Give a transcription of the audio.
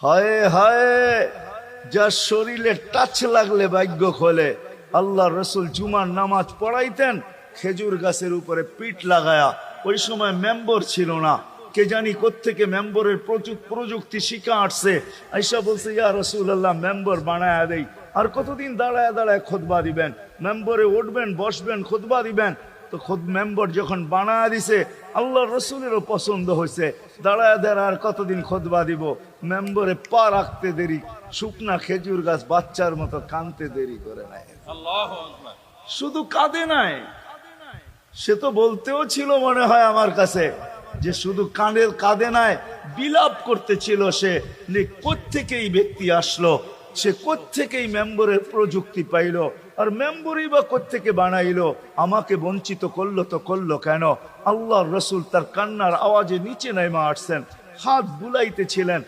হায় হায়, যার শরীরে টাচ লাগলে ভাগ্য খোলে। আল্লাহ রসুল জুমার নামাজ পড়াইতেন খেজুর গাছের উপরে পিঠ লাগায়া। ওই সময় মেম্বর ছিল না, কে জানি কোত্থেকে মেম্বরের প্রযুক্তি শিখা আসছে। আইসা বলছে, ইয়া রাসূলুল্লাহ, মেম্বর বানায়া দেই। আর কতদিন দাঁড়ায় দাঁড়ায় খুতবা দিবেন? মেম্বরে উঠবেন, বসবেন, খুতবা দিবেন। তো খুদ মেম্বর যখন বানায়া দিছে, আল্লাহ রসুলেরও পছন্দ হয়েছে। দাঁড়ায় দাঁড়ায় আর কতদিন খুতবা দিব? মেম্বরে পা রাখতে দেরি, শুকনা খেজুর গাছ বাচ্চার মতো কানতে দেরি করে নাই। শুধু কাঁদে নাই, সে তো বলতেও ছিল মনে হয় আমার কাছে যে শুধু কাঁদে নাই, বিলাপ করতেছিল সে। কোত্থেকে এই ব্যক্তি আসলো, সে কোত্থেকে এই মেম্বরের প্রযুক্তি পাইলো, আর মেম্বরই বা কোত্থেকে বানাইলো, আমাকে বঞ্চিত করলো তো করলো কেন? আল্লাহর রসুল তার কান্নার আওয়াজে নিচে নেমে আসছেন, হাত বুলাইতেছিলেন।